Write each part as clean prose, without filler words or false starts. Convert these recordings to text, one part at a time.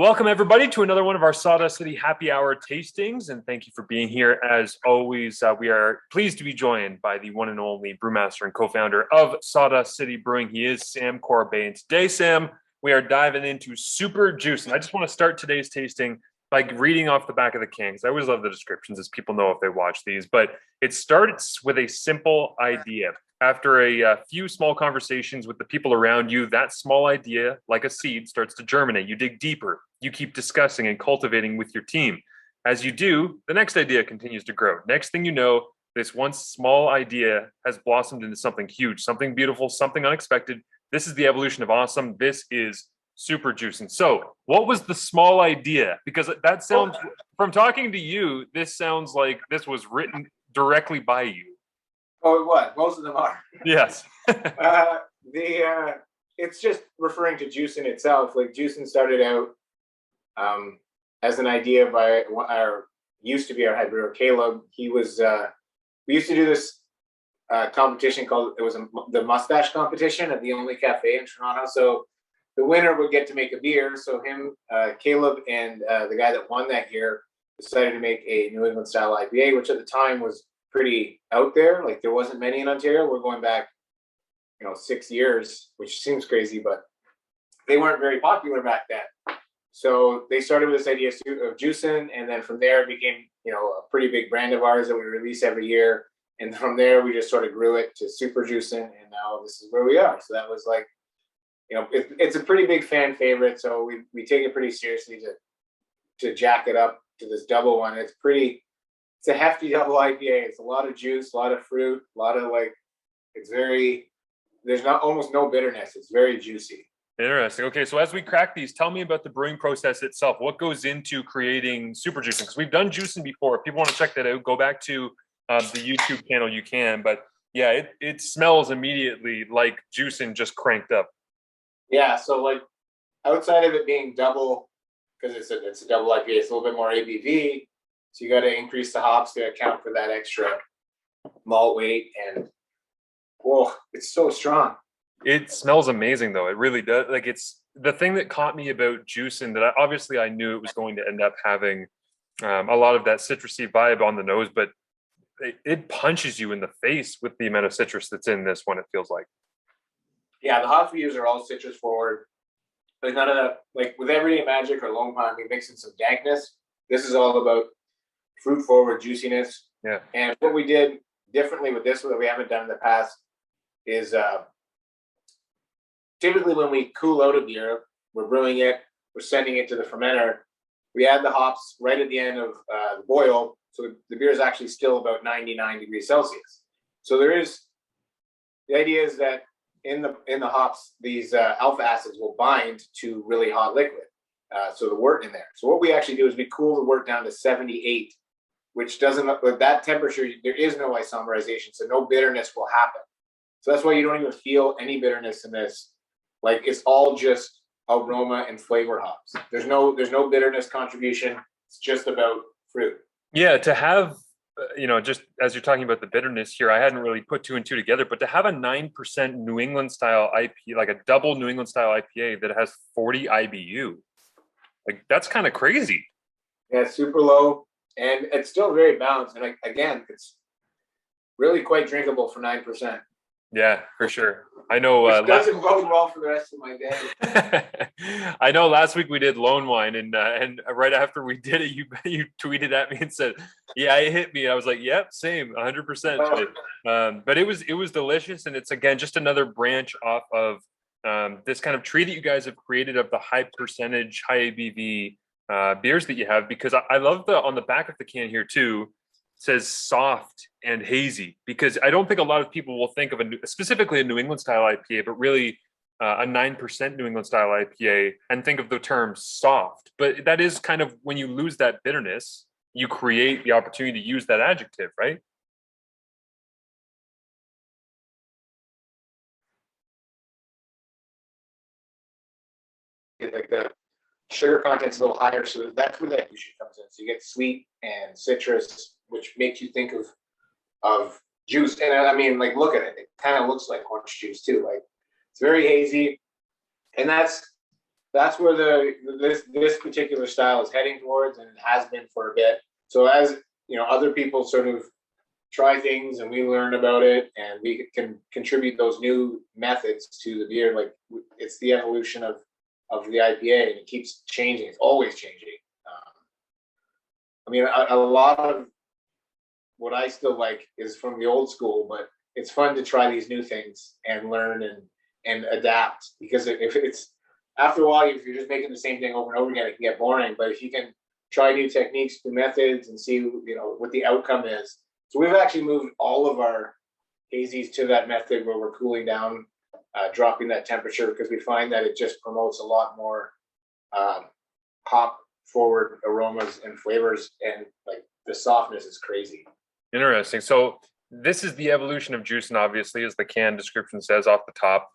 Welcome, everybody, to another one of our Sawdust City Happy Hour tastings, and thank you for being here. As always, we are pleased to be joined by the one and only brewmaster and co-founder of Sawdust City Brewing. He is Sam Corbeil, and today, Sam, we are diving into Super Juicin. I just want to start today's tasting by reading off the back of the can, because I always love the descriptions, as people know if they watch these, but it starts with a simple idea. After a few small conversations with the people around you, that small idea, like a seed, starts to germinate. You dig deeper. You keep discussing and cultivating with your team. As you do, the next idea continues to grow. Next thing you know, this once small idea has blossomed into something huge, something beautiful, something unexpected. This is the evolution of awesome. This is Super Juicin. So what was the small idea? Because that sounds, from talking to you, this sounds like this was written directly by you. Oh, what? Most of them are. Yes. It's just referring to Juicin itself. Like Juicin started out as an idea by our used to be our head brewer Caleb. He was we used to do this competition called the mustache competition at the only cafe in Toronto. So the winner would get to make a beer. So him, Caleb, and the guy that won that year decided to make a New England style IPA, which at the time was pretty out there. Like there wasn't many in Ontario. We're going back 6 years, which seems crazy, but they weren't very popular back then. So they started with this idea of Juicin, and then from there it became a pretty big brand of ours that we release every year. And from there we just sort of grew it to Super Juicin, and now this is where we are. So that was like, it's a pretty big fan favorite. So we take it pretty seriously to jack it up to this double one. It's a hefty double IPA. It's a lot of juice, a lot of fruit, a lot of there's not almost no bitterness. It's very juicy. Interesting. Okay, so as we crack these, tell me about the brewing process itself. What goes into creating Super Juicin? Because we've done Juicin before. If people want to check that out, go back to the YouTube channel. You can. But yeah, it smells immediately like Juicin just cranked up. Yeah. So like outside of it being double, because it's a double IPA, it's a little bit more ABV. So you got to increase the hops to account for that extra malt weight, and it's so strong. It smells amazing, though. It really does. Like, it's the thing that caught me about Juicin that obviously I knew it was going to end up having a lot of that citrusy vibe on the nose, but it punches you in the face with the amount of citrus that's in this one, it feels like. Yeah, the hops we use are all citrus forward. There's none of that, like with Everyday Magic or Lone Pine, we mix in some dankness. This is all about fruit forward juiciness. Yeah. And what we did differently with this that we haven't done in the past is typically when we cool out a beer, we're brewing it, we're sending it to the fermenter, we add the hops right at the end of the boil, so the beer is actually still about 99 degrees Celsius. So the idea is that in the hops, these alpha acids will bind to really hot liquid, so the wort in there. So what we actually do is we cool the wort down to 78, which doesn't, with that temperature, there is no isomerization, so no bitterness will happen. So that's why you don't even feel any bitterness in this. Like it's all just aroma and flavor hops. There's no bitterness contribution. It's just about fruit. Yeah, to have, just as you're talking about the bitterness here, I hadn't really put two and two together, but to have a 9% New England style IPA, like a double New England style IPA that has 40 IBU, like that's kind of crazy. Yeah, it's super low, and it's still very balanced. And again, it's really quite drinkable for 9%. Yeah, for sure. I know. Which doesn't bode well for the rest of my day. I know. Last week we did Lone Wine, and right after we did it, you tweeted at me and said, "Yeah, it hit me." I was like, "Yep, same, 100%." But it was delicious, and it's again just another branch off of this kind of tree that you guys have created of the high percentage, high ABV beers that you have. Because I love on the back of the can here too. Says soft and hazy, because I don't think a lot of people will think of specifically a New England style IPA, but really a 9% New England style IPA and think of the term soft. But that is kind of when you lose that bitterness, you create the opportunity to use that adjective, right? Like the sugar content's a little higher, so that's where that usually comes in. So you get sweet and citrus, which makes you think of juice. And I mean, like, look at it. It kind of looks like orange juice too. Like, it's very hazy. And that's that's where this particular style is heading towards, and it has been for a bit. So as other people sort of try things and we learn about it and we can contribute those new methods to the beer. Like it's the evolution of the IPA, and it keeps changing. It's always changing. I mean, a lot of what I still like is from the old school, but it's fun to try these new things and learn and adapt, because if it's after a while, if you're just making the same thing over and over again, it can get boring. But if you can try new techniques, new methods, and see what the outcome is. So we've actually moved all of our hazies to that method where we're cooling down, dropping that temperature, because we find that it just promotes a lot more hop forward aromas and flavors, and like the softness is crazy. Interesting. So this is the evolution of Juicin, obviously, as the can description says off the top.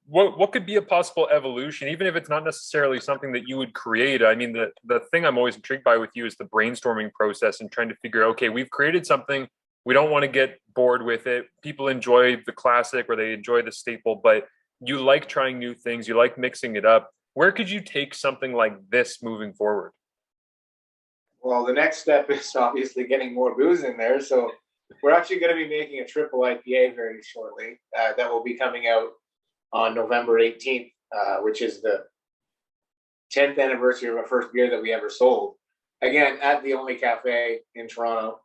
What could be a possible evolution, even if it's not necessarily something that you would create? I mean, the thing I'm always intrigued by with you is the brainstorming process and trying to figure out, okay, we've created something, we don't want to get bored with it. People enjoy the classic or they enjoy the staple, but you like trying new things, you like mixing it up. Where could you take something like this moving forward? Well, the next step is obviously getting more booze in there. So we're actually going to be making a triple IPA very shortly that will be coming out on November 18th, which is the 10th anniversary of our first beer that we ever sold. Again, at the only cafe in Toronto.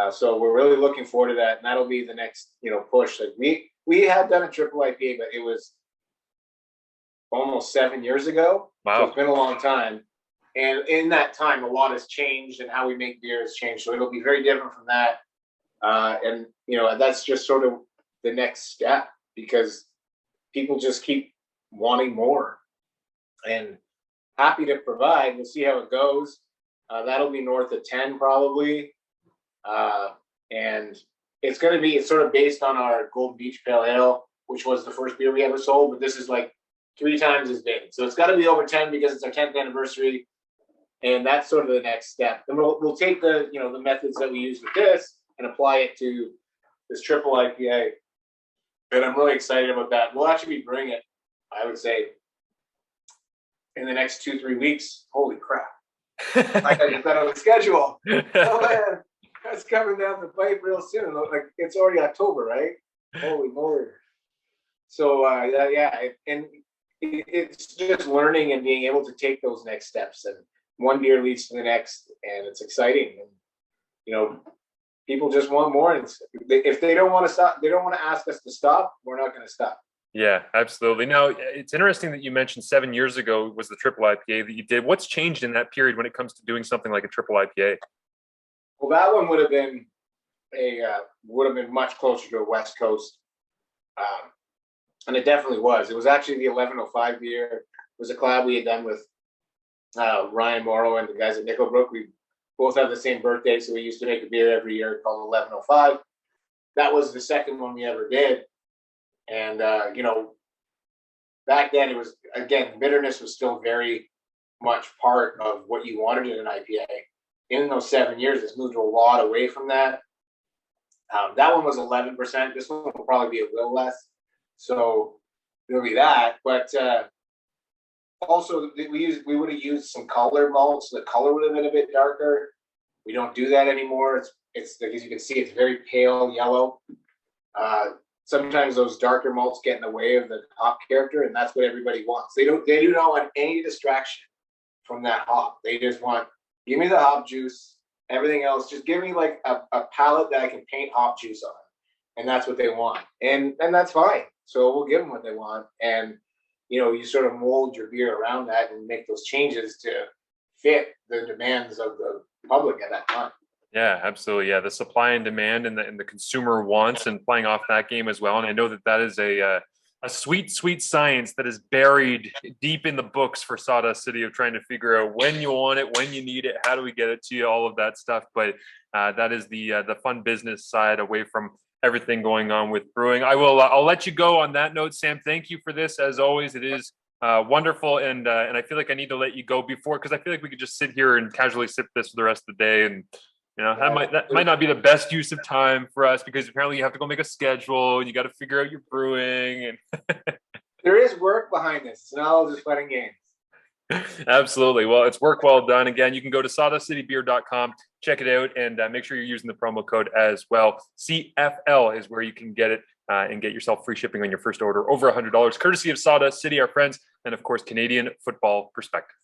So we're really looking forward to that, and that'll be the next, push. Like we had done a triple IPA, but it was almost 7 years ago. Wow. So it's been a long time. And in that time, a lot has changed, and how we make beer has changed. So it'll be very different from that. And that's just sort of the next step, because people just keep wanting more, and happy to provide. We'll see how it goes. That'll be north of 10 probably. And it's sort of based on our Golden Beach Pale Ale, which was the first beer we ever sold, but this is like 3 times as big. So it's got to be over 10 because it's our 10th anniversary. And that's sort of the next step. Then we'll take the methods that we use with this and apply it to this triple IPA. And I'm really excited about that. We'll actually be brewing it, I would say, in the next 2-3 weeks. Holy crap. I got to get that on the schedule. Oh, man. That's coming down the pipe real soon. Like, it's already October, right? Holy moly. So, and it's just learning and being able to take those next steps. And one beer leads to the next, and it's exciting. And, people just want more. And if they don't want to stop, they don't want to ask us to stop, we're not going to stop. Yeah, absolutely. Now, it's interesting that you mentioned 7 years ago was the triple IPA that you did. What's changed in that period when it comes to doing something like a triple IPA? Well, that one would have been much closer to a West Coast. And it definitely was. It was actually the 1105 beer. It was a collab we had done with Ryan Morrow and the guys at Nickelbrook. We both have the same birthday, so we used to make a beer every year called 1105. That was the second one we ever did. And, back then it was, again, bitterness was still very much part of what you wanted in an IPA. In those 7 years, it's moved a lot away from that. That one was 11%. This one will probably be a little less. So there'll be that. But also, we would have used some color malts. The color would have been a bit darker. We don't do that anymore. It's as you can see, it's very pale yellow. Sometimes those darker malts get in the way of the hop character, and that's what everybody wants. They do not want any distraction from that hop. They just want, give me the hop juice. Everything else, just give me like a palette that I can paint hop juice on, and that's what they want, and that's fine. So we'll give them what they want, and you sort of mold your beer around that and make those changes to fit the demands of the public at that time. Yeah, absolutely. Yeah, the supply and demand and the consumer wants, and playing off that game as well. And I know that is a sweet, sweet science that is buried deep in the books for Sawdust City, of trying to figure out when you want it, when you need it, how do we get it to you, all of that stuff. But that is the fun business side away from everything going on with brewing. I'll let you go on that note, Sam. Thank you for this, as always. It is wonderful, and I feel like I need to let you go before, because I feel like we could just sit here and casually sip this for the rest of the day, and that might not be the best use of time for us, because apparently you have to go make a schedule and you got to figure out your brewing. And there is work behind this. It's not all just fun and games. Absolutely. Well, it's work well done. Again, you can go to sawdustcitybeer.com, check it out, and make sure you're using the promo code as well. CFL is where you can get it and get yourself free shipping on your first order over $100, courtesy of Sawdust City, our friends, and of course, Canadian Football Perspective.